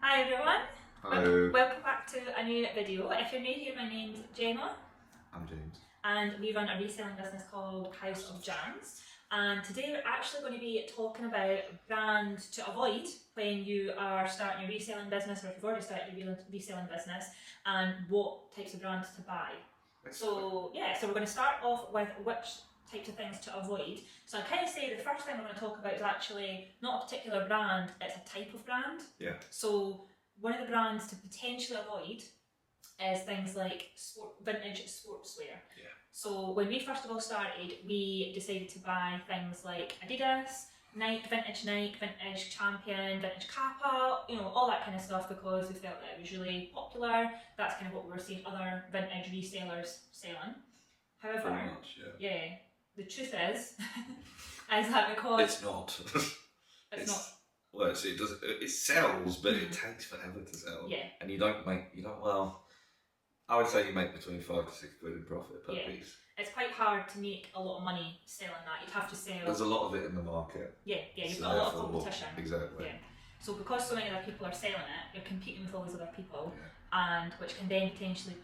Hi everyone. Hello. Welcome back to a new video. If you're new here, my name's Gemma. I'm James. And we run a reselling business called House of Jamz. And today we're actually going to be talking about a brand to avoid when you are starting your reselling business, or if you've already started your reselling business, and what types of brands to buy. So we're going to start off with which types of things to avoid. So I kind of say the first thing we're going to talk about is actually not a particular brand, it's a type of brand. Yeah. So one of the brands to potentially avoid is things like vintage sportswear. Yeah. So when we first of all started, we decided to buy things like Adidas, Nike, vintage Champion, vintage Kappa, all that kind of stuff, because we felt that it was really popular. That's kind of what we were seeing other vintage resellers selling. However, pretty much, yeah. The truth is that because it's not. it's not. Well, it sells, but it takes forever to sell. Yeah. And I would say you make between 5 to 6 quid in profit per piece. It's quite hard to make a lot of money selling that. You'd have to sell. There's a lot of it in the market. Yeah, you've got a lot of competition. Exactly. Yeah. So because so many other people are selling it, you're competing with all these other people, and which can then potentially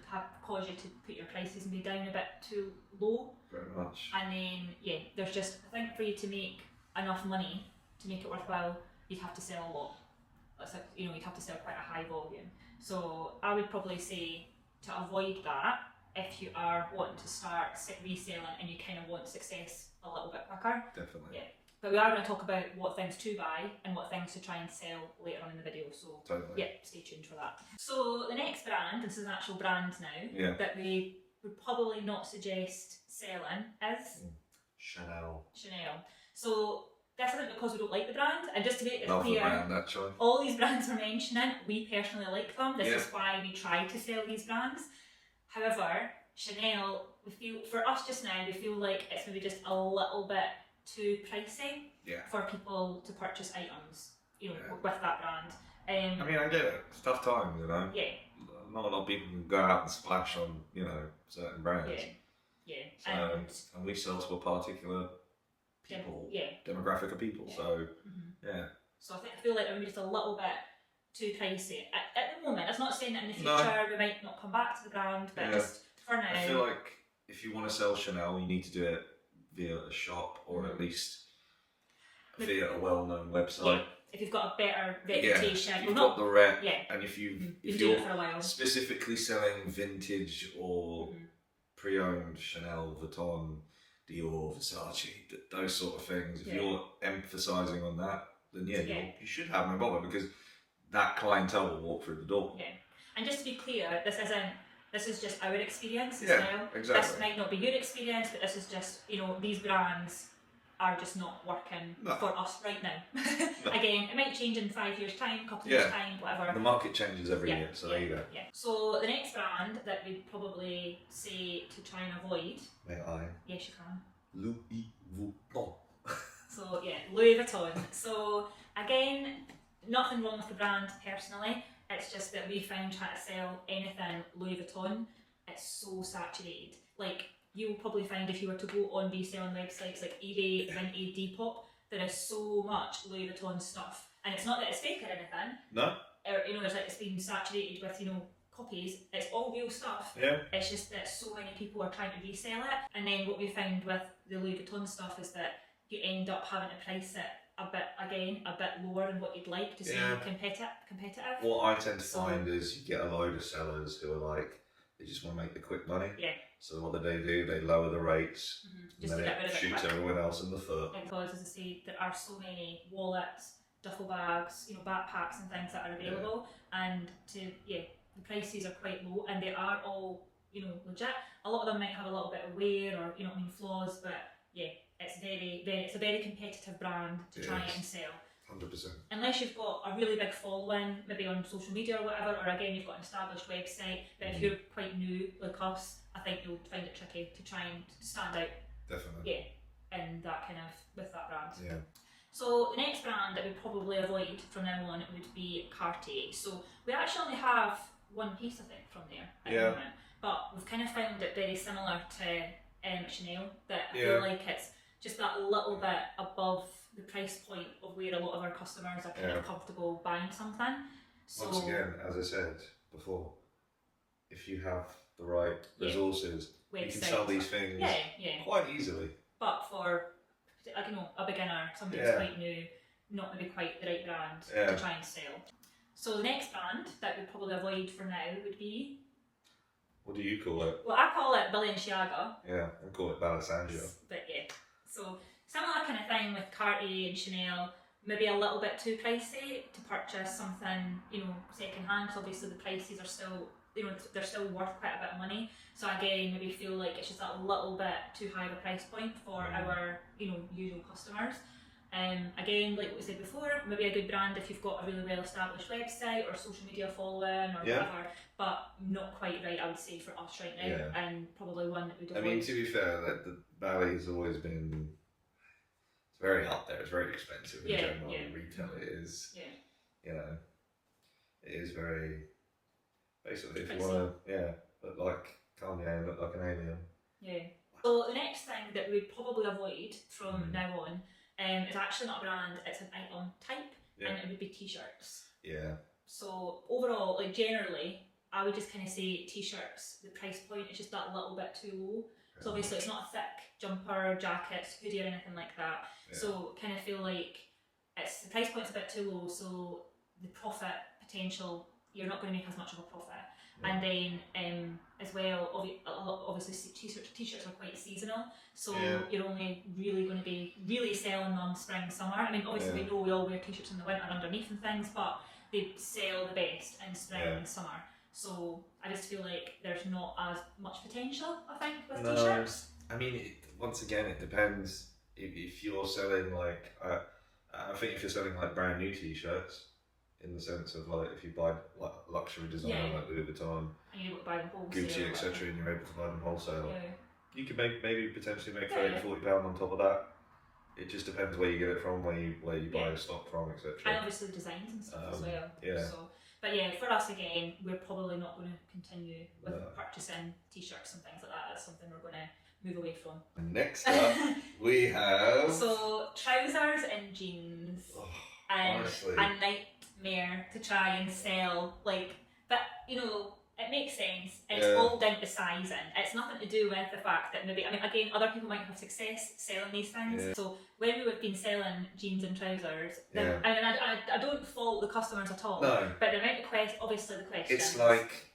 cause you to put your prices maybe down a bit too low. Very much. And then there's just, I think for you to make enough money to make it worthwhile, you'd have to sell a lot. You'd have to sell quite a high volume. So I would probably say to avoid that, if you are wanting to start reselling and you kind of want success a little bit quicker. Definitely. Yeah. But we are going to talk about what things to buy and what things to try and sell later on in the video. So stay tuned for that. So the next brand, this is an actual brand now, that we would probably not suggest selling is Chanel. So this isn't because we don't like the brand, and just to make it Love clear, the brand, actually. all these brands we're mentioning, we personally like them. This is why we try to sell these brands. However, Chanel, we feel like it's maybe just a little bit too pricey for people to purchase items, with that brand. I mean, I get it. It's tough times, Yeah. Not a lot of people can go out and splash on, certain brands. Yeah. And we sell to a particular demographic of people. Yeah. So, So I feel like they're maybe just a little bit too pricey at the moment. It's not saying that in the future we might not come back to the brand, but just for now. I feel like if you want to sell Chanel, you need to do it via a shop, or at least via a well-known website. Yeah. If you've got a better reputation, you've got the rep, and if you're you're specifically selling vintage or pre-owned Chanel, Vuitton, Dior, Versace, those sort of things, if you're emphasising on that, then you should have no bother, because that clientele will walk through the door. Yeah, and just to be clear, this is just our experience as well. Exactly. This might not be your experience, but this is just, these brands are just not working for us right now. Again, it might change in 5 years' time, couple of years' time, whatever. The market changes every year, so there you go. Yeah. So the next brand that we'd probably say to try and avoid. May I? Yes, you can. Louis Vuitton. So Louis Vuitton. So again, nothing wrong with the brand personally. It's just that we found trying to sell anything Louis Vuitton, it's so saturated. Like, you'll probably find if you were to go on reselling websites like eBay, Vinted, Depop, there is so much Louis Vuitton stuff. And it's not that it's fake or anything. No. Or, it's been saturated with, copies. It's all real stuff. Yeah. It's just that so many people are trying to resell it. And then what we found with the Louis Vuitton stuff is that you end up having to price it a bit lower than what you'd like to seem competitive. What I tend to find is you get a load of sellers who are like, they just want to make the quick money. Yeah. So what do? They lower the rates, just and then it shoots everyone else in the foot. Because, as I say, there are so many wallets, duffel bags, backpacks and things that are available, and the prices are quite low, and they are all, legit. A lot of them might have a little bit of wear or, flaws, but it's a very competitive brand to try and sell. 100%. Unless you've got a really big following, maybe on social media or whatever, or again you've got an established website, but if you're quite new like us, I think you'll find it tricky to try and stand out. Definitely. In that kind of, with that brand. Yeah. So the next brand that we'd probably avoid from now on would be Cartier. So we actually only have one piece, I think, from there at the moment, but we've kind of found it very similar to Chanel, that I feel like it's just that little bit above the price point of where a lot of our customers are kind of comfortable buying something. So once again, as I said before, if you have the right resources, you can sell these things quite easily. But for a beginner, somebody who's quite new, not maybe quite the right brand to try and sell. So the next brand that we'd probably avoid for now would be... What do you call it? Well, I call it Balenciaga. Yeah, I call it Balenciaga. But yeah, so similar kind of thing with Cartier and Chanel. Maybe a little bit too pricey to purchase something, second hand, because obviously the prices are still, they're still worth quite a bit of money. So again, maybe feel like it's just a little bit too high of a price point for our, usual customers. Again, like what we said before, maybe a good brand if you've got a really well established website or social media following or whatever, but not quite right, I would say, for us right now, and probably one that we'd avoid. I mean, to be fair, like, the Bally's always been very up there. It's very expensive in general. Retail, it is. Yeah. It is very. Basically, if you want to, look like Kanye, look like an alien. Yeah. So the next thing that we'd probably avoid from now on is actually not a brand. It's an item type, and it would be t-shirts. Yeah. So overall, like generally, I would just kind of say t-shirts. The price point is just that little bit too low. So obviously it's not a thick jumper, jacket, hoodie or anything like that. Yeah. So kind of feel like the price point's a bit too low, so the profit potential, you're not going to make as much of a profit. Yeah. And then as well, obviously t-shirts are quite seasonal, so you're only really going to be really selling them spring, summer. I mean, obviously we know we all wear t-shirts in the winter underneath and things, but they sell the best in spring and summer. So I just feel like there's not as much potential, I think, with t-shirts. I mean, once again, it depends. If you're selling like, I think if you're selling like brand new t-shirts, in the sense of like if you buy like luxury design like Louis Vuitton, and you buy them wholesale, Gucci, etc., and you're able to buy them wholesale, you could maybe potentially make £30 to £40 on top of that. It just depends where you get it from, where you buy stock from, etc. And obviously designs and stuff as well. Yeah. So, but yeah, for us again, we're probably not going to continue with purchasing t-shirts and things like that. That's something we're going to move away from. Next up, we have trousers and jeans. And honestly, a nightmare to try and sell. But it makes sense. It's all down to sizing. It's nothing to do with the fact that maybe, again, other people might have success selling these things. Yeah. So when we have been selling jeans and trousers, I don't fault the customers at all. No. But the amount of obviously the question. It's like.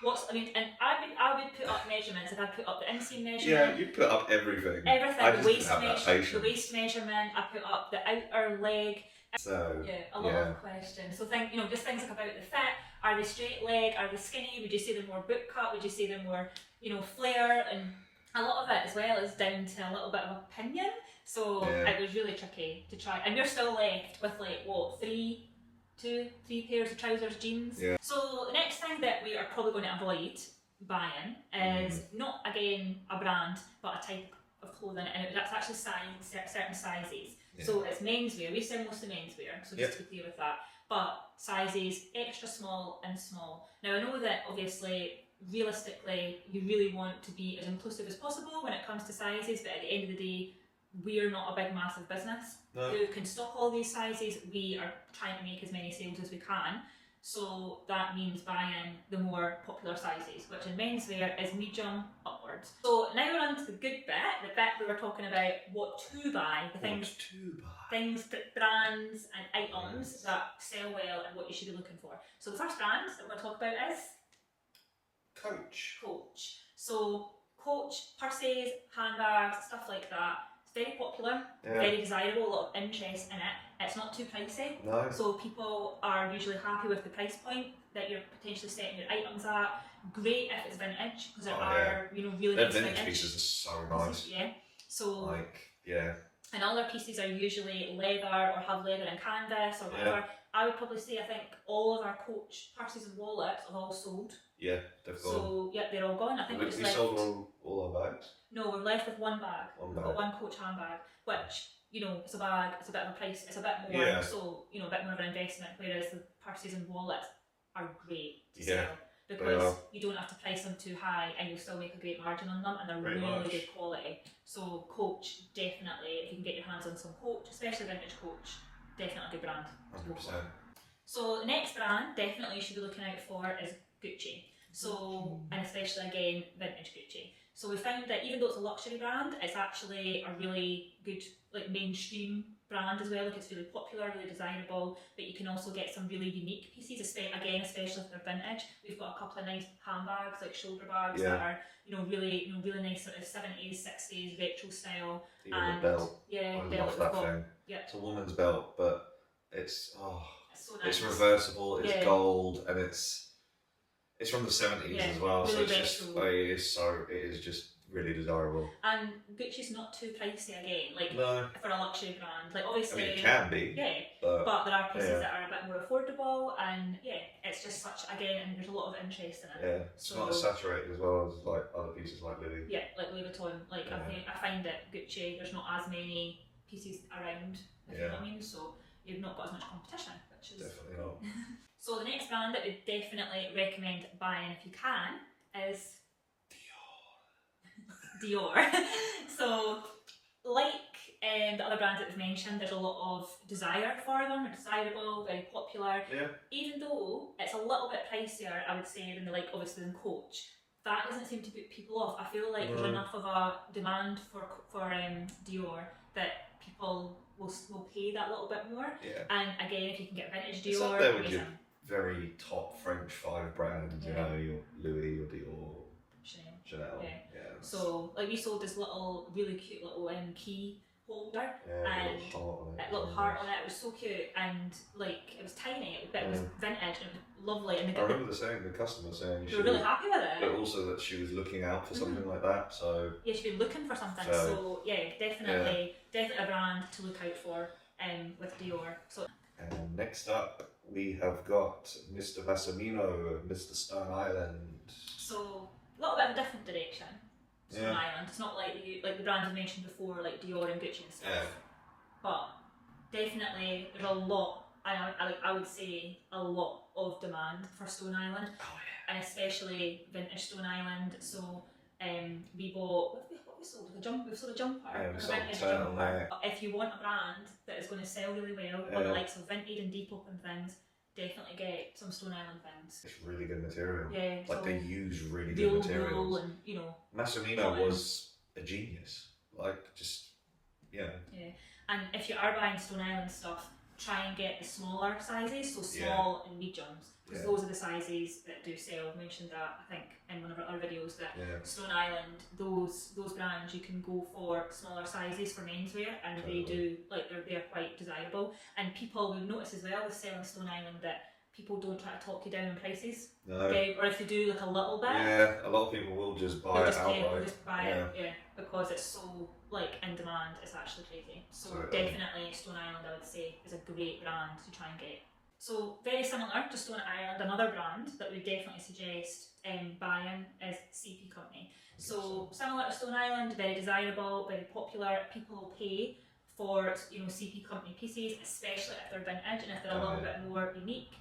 And I would put up measurements. If I put up the inseam measurement. Yeah, you put up everything. The waist measurement. I put up the outer leg. So a lot of questions. So just things like about the fit. Are they straight leg? Are they skinny? Would you say they're more boot cut? Would you say they're more, flare? And a lot of it as well is down to a little bit of opinion. So it was really tricky to try. And you're still left with three pairs of trousers, jeans. Yeah. So the next thing that we are probably going to avoid buying is not again a brand, but a type of clothing, and that's actually certain sizes. Yeah. So it's menswear. We sell mostly menswear, so just to be clear with that. But sizes extra small and small. Now I know that obviously, realistically, you really want to be as inclusive as possible when it comes to sizes, but at the end of the day, we're not a big massive business who can stock all these sizes. We are trying to make as many sales as we can. So that means buying the more popular sizes, which in menswear is medium upwards. So now we're on to the good bit, the bit where we're talking about what to buy, things, brands and items that sell well and what you should be looking for. So the first brand that we're going to talk about is Coach. So Coach, purses, handbags, stuff like that. Very popular, very desirable, a lot of interest in it. It's not too pricey, so people are usually happy with the price point that you're potentially setting your items at. Great if it's vintage, because there are really nice vintage pieces are so nice. So and all their pieces are usually leather or have leather and canvas or whatever. I would probably say I think all of our Coach purses and wallets have all sold. Yeah, they've gone. So they're all gone. I think we sold all our bags. No, we're left with one bag. We've got one Coach handbag, which it's a bag. It's a bit of a price. It's a bit more. So a bit more of an investment. Whereas the purses and wallets are great to sell because you don't have to price them too high, and you'll still make a great margin on them, and they're really good quality. So Coach, definitely, if you can get your hands on some Coach, especially vintage Coach, definitely a good brand. 100%. So the next brand definitely you should be looking out for is Gucci. So, and especially again, vintage Gucci. So we found that even though it's a luxury brand, it's actually a really good like mainstream brand as well. Like it's really popular, really desirable, but you can also get some really unique pieces, especially if they're vintage. We've got a couple of nice handbags, like shoulder bags that are, really nice sort of 70s, 60s retro style. Even the belt. Yeah, I belt love that thing. Yeah. It's a woman's belt, but it's so nice. it's reversible, it's gold, and it's from the 70s as well, really so it's just it is just really desirable. And Gucci's not too pricey again, like no. for a luxury brand. Like obviously, I mean, it can be. Yeah, but there are pieces that are a bit more affordable, and it's just such and there's a lot of interest in it. Yeah, it's not as saturated as well as like other pieces like Louis. Yeah, like Louis Vuitton. Like I find that Gucci, there's not as many pieces around. If you know what I mean. So you've not got as much competition, which is definitely not. So the next brand that we definitely recommend buying if you can is Dior. So like the other brands that we've mentioned, there's a lot of desire for them. They're desirable, very popular. Yeah. Even though it's a little bit pricier, I would say, than obviously than Coach. That doesn't seem to put people off. I feel like there's enough of a demand for Dior that people will pay that little bit more. Yeah. And again, if you can get vintage Dior, it's up there with your very top French 5 brands, you know, your Louis, your Dior, Chanel. Yeah. So like we sold this really cute little key holder and a little heart on it. It was so cute and like it was tiny, but it was vintage and it was lovely. And I remember the customer saying they were really happy with it, but also that she was looking out for something like that. So yeah, she'd been looking for something. So definitely a brand to look out for with Dior. So and next up we have got Mr. Massimino, Mr. Stone Island. So a little bit of a different direction. Stone Island. It's not like the brands I mentioned before, like Dior and Gucci and stuff. Yeah. But definitely there's a lot, I would say a lot of demand for Stone Island. Oh yeah. And especially vintage Stone Island. So we bought we sold a jumper. We sold a jumper. Yeah, we sold vintage jumper. If you want a brand that is going to sell really well, on the likes of Vinted and Depop and things, definitely get some Stone Island things. It's really good material. Yeah. Like they use really good materials. And Massimino was a genius. Like just Yeah. And if you are buying Stone Island stuff, try and get the smaller sizes, so small and mediums, because those are the sizes that do sell. I mentioned that I think in one of our other videos that Stone Island, those brands you can go for smaller sizes for menswear, and they do they're quite desirable. And people will notice as well with selling Stone Island that people don't try to talk you down on prices. No. Okay, or if they do a little bit. Yeah, a lot of people will just buy it outright. They'll just buy it, because it's so in demand. It's actually crazy. So definitely Stone Island, I would say, is a great brand to try and get. So very similar to Stone Island, another brand that we definitely suggest buying is CP Company. So similar to Stone Island, very desirable, very popular. People will pay for CP Company pieces, especially if they're vintage and if they're a little bit more unique.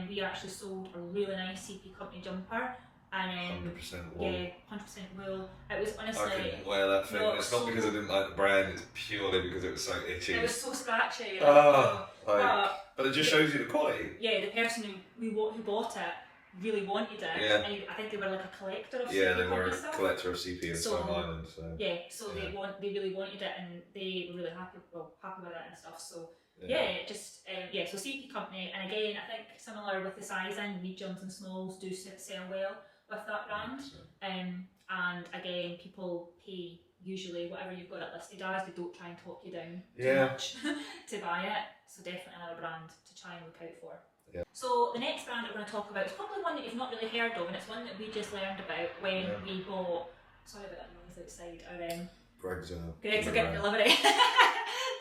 We actually sold a really nice CP Company jumper, and 100% wool. Yeah, 100% wool. It was honestly. I couldn't wear that thing. It's not because I didn't like the brand. It's purely because it was so itchy. It was so scratchy. But it just shows you the quality. Yeah, the person who bought it really wanted it. Yeah. And I think they were like a collector of CP. Yeah, they were a collector of CP in Stone Island. So. Yeah, so they really wanted it, and they were really happy with it and stuff. So. So CP Company, and again, I think similar with the sizing, mediums and smalls do sell well with that brand. And again, people pay usually whatever you've got it listed as. They don't try and talk you down too much to buy it. So definitely another brand to try and look out for. Yeah. So the next brand that we're going to talk about is probably one that you've not really heard of, and it's one that we just learned about when we bought. Sorry about that noise outside. Greg's getting delivery.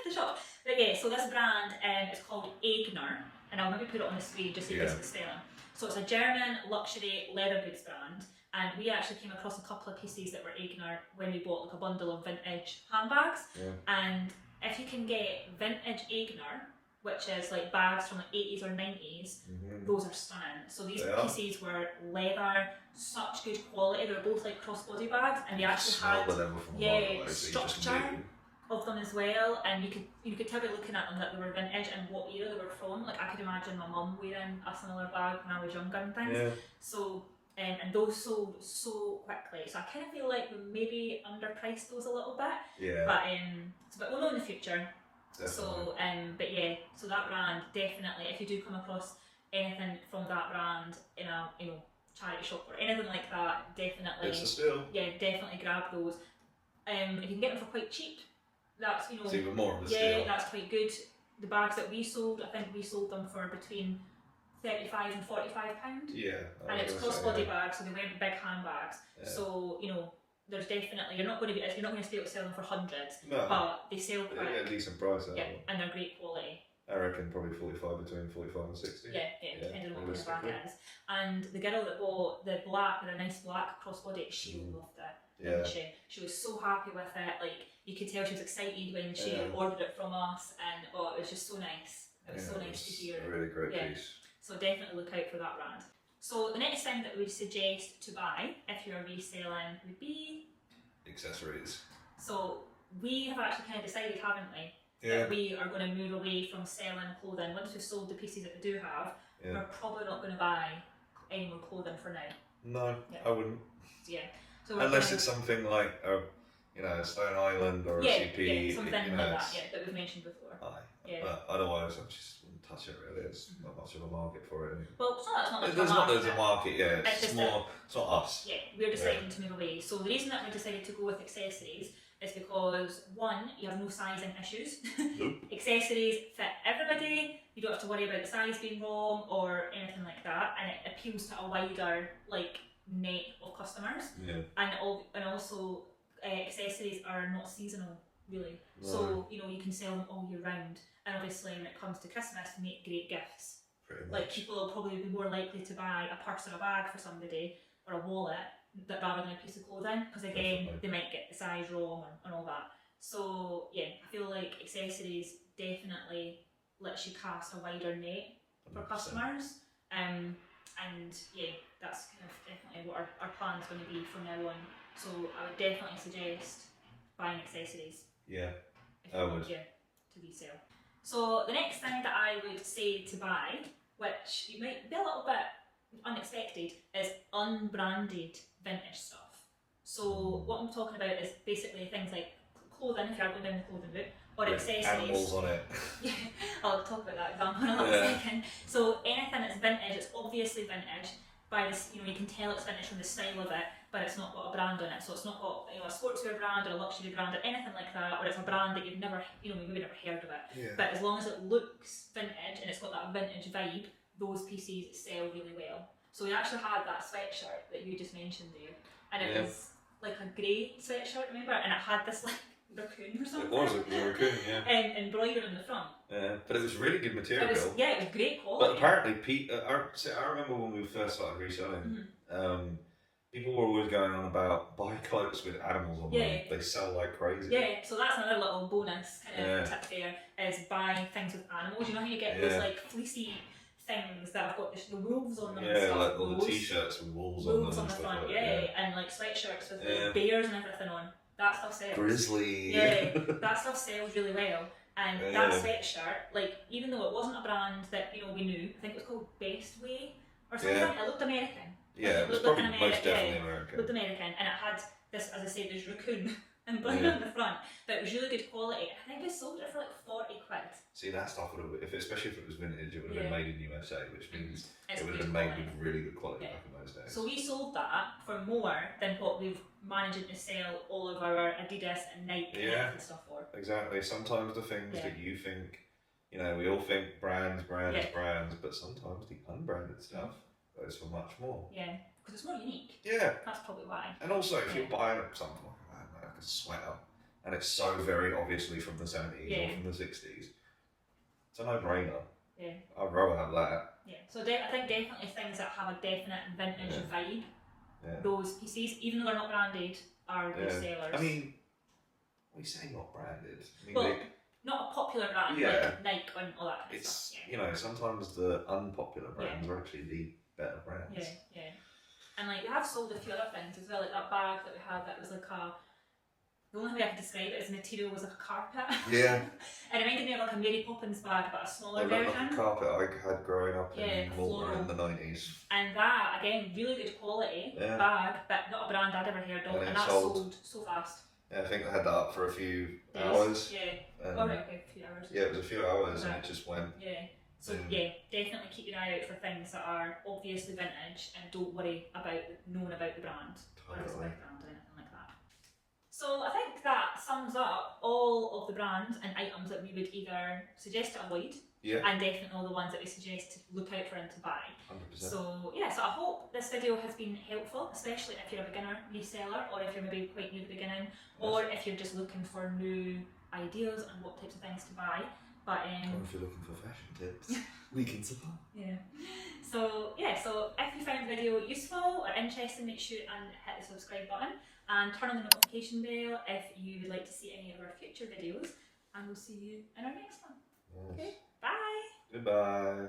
The shop. But yeah, so this brand is called Aigner, and I'll maybe put it on the screen just so you can see the spelling. So it's a German luxury leather goods brand, and we actually came across a couple of pieces that were Aigner when we bought like a bundle of vintage handbags. And if you can get vintage Aigner, which is like bags from the 80s or 90s, those are stunning. So these pieces were leather, such good quality. They were both like crossbody bags, and they actually had structure. of them as well, and you could tell by looking at them that they were vintage and what era they were from. Like I could imagine my mum wearing a similar bag when I was younger and things. Yeah. So and those sold so quickly. So I kind of feel like we maybe underpriced those a little bit. Yeah. But we'll know in the future. Definitely. So but yeah, so that brand definitely. If you do come across anything from that brand in a charity shop or anything like that, definitely. It's a steal. Yeah, definitely grab those. If you can get them for quite cheap, that's It's even more of a yeah, steal. that's quite good. The bags that we sold, I think we sold them for between £35 and £45. Yeah. And it's crossbody bags, so they weren't big handbags. Yeah. So there's definitely you're not going to be able to sell them for hundreds, No. but they sell quick. Yeah, a decent price. Yeah, and they're great quality. I reckon probably 45 between 45 and 60. Yeah, depending on what kind of bag it is. And the girl that bought the nice black crossbody, she loved it. Yeah. She was so happy with it. Like you could tell she was excited when she ordered it from us, and it was just so nice. It was so nice to hear. A really great piece. So definitely look out for that brand. So the next thing that we would suggest to buy if you're reselling would be accessories. So we have actually kind of decided, haven't we? Yeah. That we are going to move away from selling clothing. Once we've sold the pieces that we do have, we're probably not going to buy any more clothing for now. No, I wouldn't. Yeah. So unless it's something like a Stone Island or a CP. Something like that. Yeah, that we've mentioned before. Yeah. But otherwise, I just wouldn't touch it really. There's not much of a market for it. Well, it's not much there's of a market. There's a market. Yeah, it's more. It's not us. Yeah, we're deciding to move away. So the reason that we decided to go with accessories is because one, you have no sizing issues. Nope. Accessories fit everybody. You don't have to worry about the size being wrong or anything like that, and it appeals to a wider net of customers. Yeah. And also accessories are not seasonal really, so you can sell them all year round. And obviously, when it comes to Christmas, they make great gifts. Pretty much. Like people will probably be more likely to buy a purse or a bag for somebody or a wallet rather than a piece of clothing, because again, they might get the size wrong and all that. So yeah, I feel like accessories definitely lets you cast a wider net for 100%. Customers. And yeah, that's kind of definitely what our plan is going to be from now on. So I would definitely suggest buying accessories. Yeah, if you want to resell. So the next thing that I would say to buy, which you might be a little bit unexpected, is unbranded vintage stuff. So what I'm talking about is basically things like clothing, if you're going down the clothing route, or accessories. Animals on it. Yeah, I'll talk about that example in a little second. So anything that's vintage, it's obviously vintage. By this, you can tell it's vintage from the style of it, but it's not got a brand on it. So it's not got a sportswear brand or a luxury brand or anything like that, or it's a brand that you've never, maybe never heard of it. Yeah. But as long as it looks vintage and it's got that vintage vibe, those pieces sell really well. So we actually had that sweatshirt that you just mentioned there, and it was like a grey sweatshirt, remember? And it had this raccoon or something. It was a raccoon, yeah. Embroidered on the front. Yeah, but it was really good material. It was great quality. But apparently, I remember when we first started reselling, people were always going on about buy clothes with animals on them. They sell like crazy. Yeah, so that's another little bonus kind of tip there, is buy things with animals. You know how you get those fleecy things that have got the wolves on them and stuff? Like all the t-shirts with wolves on them. Wolves on the front, and like sweatshirts with bears and everything on. That stuff sells. Grizzly. Yeah, that stuff sells really well. And that sweatshirt, even though it wasn't a brand that we knew, I think it was called Best Way or something. It looked American. Yeah, it was probably most definitely American. It looked American, and it had this, as I said, this raccoon embroidered on the front, but it was really good quality. I think we sold it for like 40 quid. See, that stuff would have, especially if it was vintage, it would have been made in USA, which means it would have been made with really good quality back in those days. So we sold that for more than what we've managed to sell all of our Adidas and Nike and stuff for. Exactly. Sometimes the things that you think, we all think brands, but sometimes the unbranded stuff goes for much more. Yeah, because it's more unique. Yeah. That's probably why. And also, if you're buying something like a sweater, and it's so very obviously from the 70s or from the 60s, it's a no-brainer. Yeah. I'd rather have that. Yeah. So I think definitely things that have a definite vintage vibe, those pieces, even though they're not branded, are good sellers. I mean, we say not branded. I mean, well, not a popular brand like Nike and all that kind of stuff. Sometimes the unpopular brands are actually the better brands. Yeah. And we have sold a few other things as well, like that bag that we had that was like The only way I could describe it is the material was like a carpet. Yeah. It reminded me of like a Mary Poppins bag, but a smaller Like version. the carpet I had growing up Yeah, in Malta floral. in the 90s. And that, again, really good quality bag, but not a brand I'd ever heard of, and that sold so fast. Yeah, I think they had that up for a few Days. hours. Yeah. And okay, a few hours. yeah, it was a few hours and it just went. Yeah. So yeah, definitely keep your eye out for things that are obviously vintage, and don't worry about knowing about the brand or if it's a big brand or anything like that. So I think that sums up all of the brands and items that we would either suggest to avoid, and definitely all the ones that we suggest to look out for and to buy. 100%. So yeah, so I hope this video has been helpful, especially if you're a beginner reseller, or if you're maybe quite new at the beginning, or if you're just looking for new ideas on what types of things to buy. But or if you're looking for fashion tips, we can supply. Yeah. So yeah, so if you found the video useful or interesting, make sure and hit the subscribe button and turn on the notification bell if you would like to see any of our future videos, and we'll see you in our next one. Yes. Okay, bye! Goodbye.